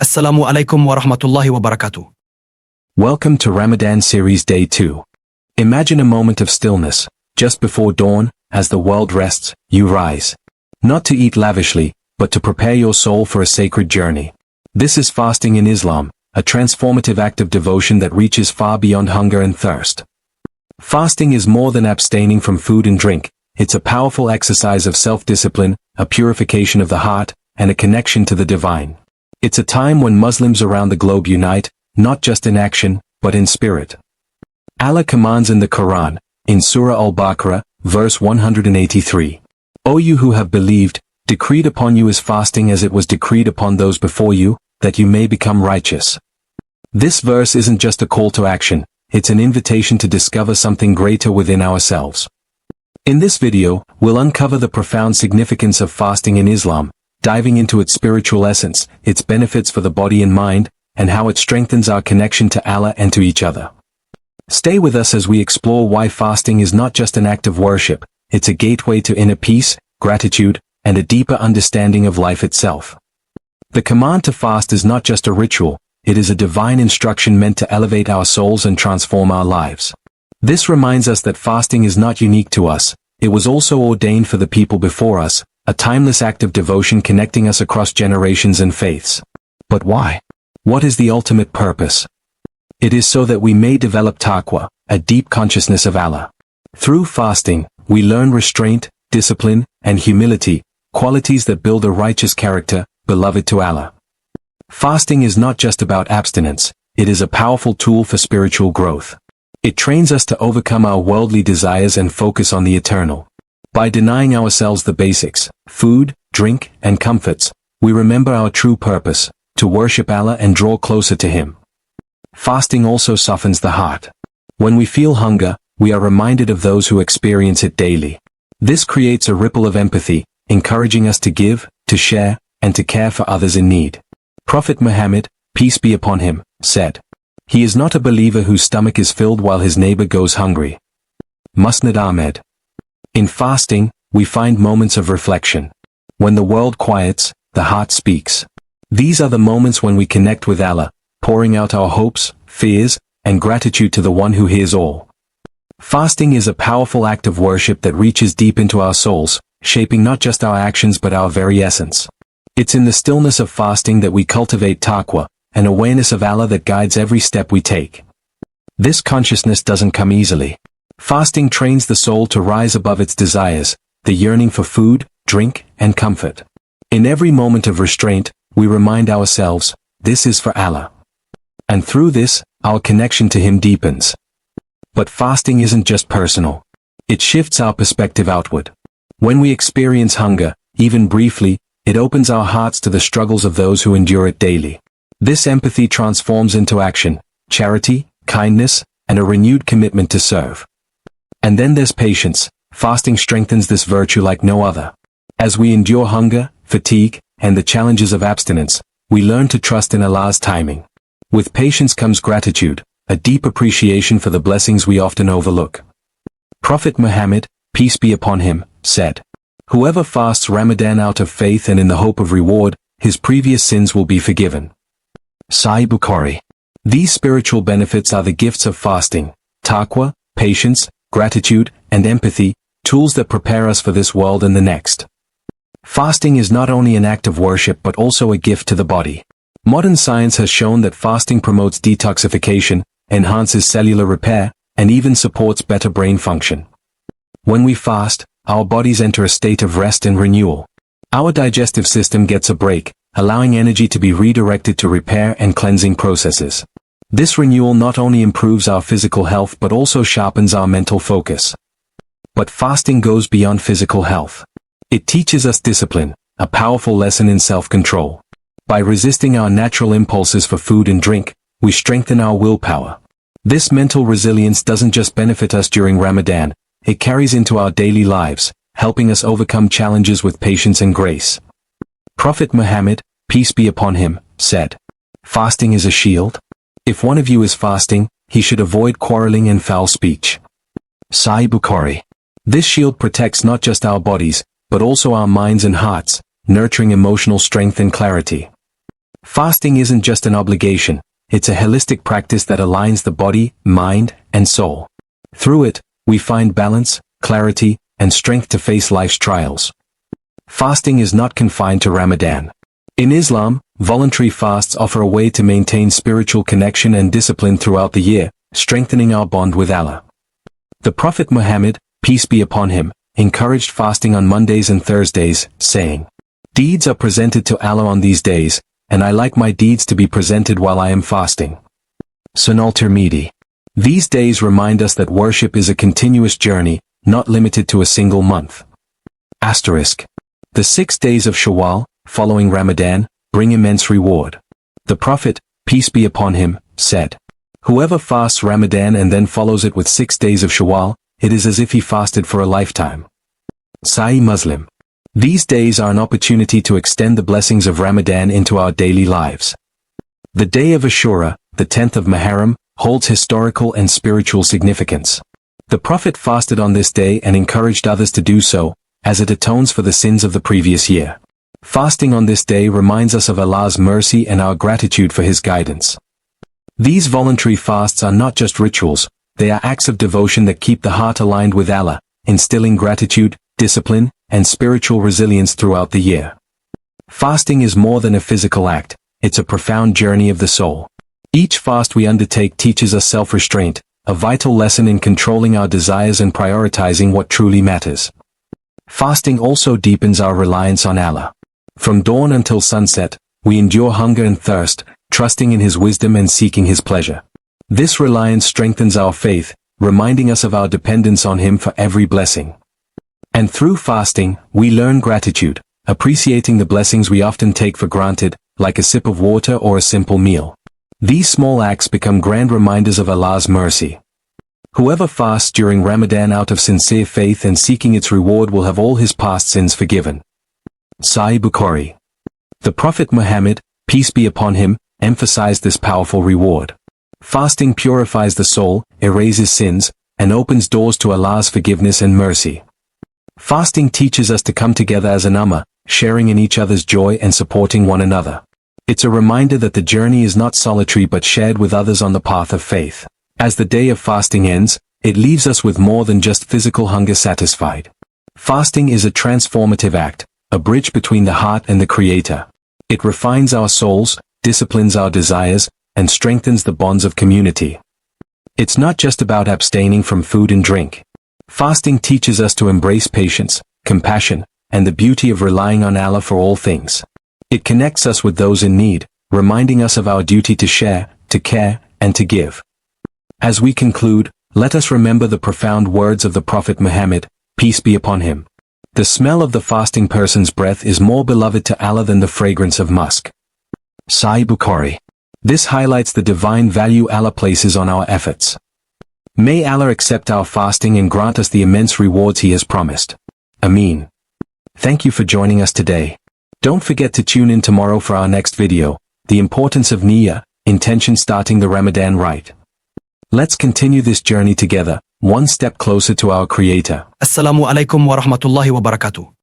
Assalamu alaikum wa rahmatullahi wa barakatuh. Welcome to Ramadan Series Day 2. Imagine a moment of stillness, just before dawn, as the world rests, you rise. Not to eat lavishly, but to prepare your soul for a sacred journey. This is fasting in Islam, a transformative act of devotion that reaches far beyond hunger and thirst. Fasting is more than abstaining from food and drink, it's a powerful exercise of self-discipline, a purification of the heart, and a connection to the divine. It's a time when Muslims around the globe unite, not just in action, but in spirit. Allah commands in the Quran, in Surah Al-Baqarah, verse 183. O you who have believed, decreed upon you is fasting as it was decreed upon those before you, that you may become righteous. This verse isn't just a call to action, it's an invitation to discover something greater within ourselves. In this video, we'll uncover the profound significance of fasting in Islam, diving into its spiritual essence, its benefits for the body and mind, and how it strengthens our connection to Allah and to each other. Stay with us as we explore why fasting is not just an act of worship, it's a gateway to inner peace, gratitude, and a deeper understanding of life itself. The command to fast is not just a ritual, it is a divine instruction meant to elevate our souls and transform our lives. This reminds us that fasting is not unique to us, it was also ordained for the people before us, a timeless act of devotion connecting us across generations and faiths. But why? What is the ultimate purpose? It is so that we may develop Taqwa, a deep consciousness of Allah. Through fasting, we learn restraint, discipline, and humility, qualities that build a righteous character, beloved to Allah. Fasting is not just about abstinence, it is a powerful tool for spiritual growth. It trains us to overcome our worldly desires and focus on the eternal. By denying ourselves the basics, food, drink, and comforts, we remember our true purpose, to worship Allah and draw closer to Him. Fasting also softens the heart. When we feel hunger, we are reminded of those who experience it daily. This creates a ripple of empathy, encouraging us to give, to share, and to care for others in need. Prophet Muhammad, peace be upon him, said, "He is not a believer whose stomach is filled while his neighbor goes hungry." Musnad Ahmed. In fasting, we find moments of reflection. When the world quiets, the heart speaks. These are the moments when we connect with Allah, pouring out our hopes, fears, and gratitude to the one who hears all. Fasting is a powerful act of worship that reaches deep into our souls, shaping not just our actions but our very essence. It's in the stillness of fasting that we cultivate Taqwa, an awareness of Allah that guides every step we take. This consciousness doesn't come easily. Fasting trains the soul to rise above its desires, the yearning for food, drink, and comfort. In every moment of restraint, we remind ourselves, this is for Allah. And through this, our connection to Him deepens. But fasting isn't just personal. It shifts our perspective outward. When we experience hunger, even briefly, it opens our hearts to the struggles of those who endure it daily. This empathy transforms into action, charity, kindness, and a renewed commitment to serve. And then there's patience. Fasting strengthens this virtue like no other. As we endure hunger, fatigue, and the challenges of abstinence, we learn to trust in Allah's timing. With patience comes gratitude, a deep appreciation for the blessings we often overlook. Prophet Muhammad, peace be upon him, said, "Whoever fasts Ramadan out of faith and in the hope of reward, his previous sins will be forgiven." Sahih Bukhari. These spiritual benefits are the gifts of fasting: Taqwa, patience, gratitude, and empathy, tools that prepare us for this world and the next. Fasting is not only an act of worship but also a gift to the body. Modern science has shown that fasting promotes detoxification, enhances cellular repair, and even supports better brain function. When we fast, our bodies enter a state of rest and renewal. Our digestive system gets a break, allowing energy to be redirected to repair and cleansing processes. This renewal not only improves our physical health but also sharpens our mental focus. But fasting goes beyond physical health. It teaches us discipline, a powerful lesson in self-control. By resisting our natural impulses for food and drink, we strengthen our willpower. This mental resilience doesn't just benefit us during Ramadan, it carries into our daily lives, helping us overcome challenges with patience and grace. Prophet Muhammad, peace be upon him, said, "Fasting is a shield. If one of you is fasting, he should avoid quarreling and foul speech." Sahih Bukhari. This shield protects not just our bodies, but also our minds and hearts, nurturing emotional strength and clarity. Fasting isn't just an obligation, it's a holistic practice that aligns the body, mind, and soul. Through it, we find balance, clarity, and strength to face life's trials. Fasting is not confined to Ramadan. In Islam, voluntary fasts offer a way to maintain spiritual connection and discipline throughout the year, strengthening our bond with Allah. The Prophet Muhammad, peace be upon him, encouraged fasting on Mondays and Thursdays, saying, "Deeds are presented to Allah on these days, and I like my deeds to be presented while I am fasting." Sunnah Tirmidhi. These days remind us that worship is a continuous journey, not limited to a single month. Asterisk. The 6 days of Shawwal, following Ramadan, bring immense reward. The Prophet, peace be upon him, said, "Whoever fasts Ramadan and then follows it with 6 days of Shawwal, it is as if he fasted for a lifetime." Sahih Muslim. These days are an opportunity to extend the blessings of Ramadan into our daily lives. The day of Ashura, the 10th of Muharram, holds historical and spiritual significance. The Prophet fasted on this day and encouraged others to do so, as it atones for the sins of the previous year. Fasting on this day reminds us of Allah's mercy and our gratitude for His guidance. These voluntary fasts are not just rituals, they are acts of devotion that keep the heart aligned with Allah, instilling gratitude, discipline, and spiritual resilience throughout the year. Fasting is more than a physical act, it's a profound journey of the soul. Each fast we undertake teaches us self-restraint, a vital lesson in controlling our desires and prioritizing what truly matters. Fasting also deepens our reliance on Allah. From dawn until sunset, we endure hunger and thirst, trusting in His wisdom and seeking His pleasure. This reliance strengthens our faith, reminding us of our dependence on Him for every blessing. And through fasting, we learn gratitude, appreciating the blessings we often take for granted, like a sip of water or a simple meal. These small acts become grand reminders of Allah's mercy. Whoever fasts during Ramadan out of sincere faith and seeking its reward will have all his past sins forgiven. Sahih Bukhari. The Prophet Muhammad, peace be upon him, emphasized this powerful reward. Fasting purifies the soul, erases sins, and opens doors to Allah's forgiveness and mercy. Fasting teaches us to come together as an ummah, sharing in each other's joy and supporting one another. It's a reminder that the journey is not solitary but shared with others on the path of faith. As the day of fasting ends, it leaves us with more than just physical hunger satisfied. Fasting is a transformative act, a bridge between the heart and the Creator. It refines our souls, disciplines our desires, and strengthens the bonds of community. It's not just about abstaining from food and drink. Fasting teaches us to embrace patience, compassion, and the beauty of relying on Allah for all things. It connects us with those in need, reminding us of our duty to share, to care, and to give. As we conclude, let us remember the profound words of the Prophet Muhammad, peace be upon him. The smell of the fasting person's breath is more beloved to Allah than the fragrance of musk. Sahih Bukhari. This highlights the divine value Allah places on our efforts. May Allah accept our fasting and grant us the immense rewards He has promised. Ameen. Thank you for joining us today. Don't forget to tune in tomorrow for our next video, the importance of niyyah, intention starting the Ramadan right. Let's continue this journey together, one step closer to our Creator. Assalamu alaikum wa rahmatullahi wa barakatuh.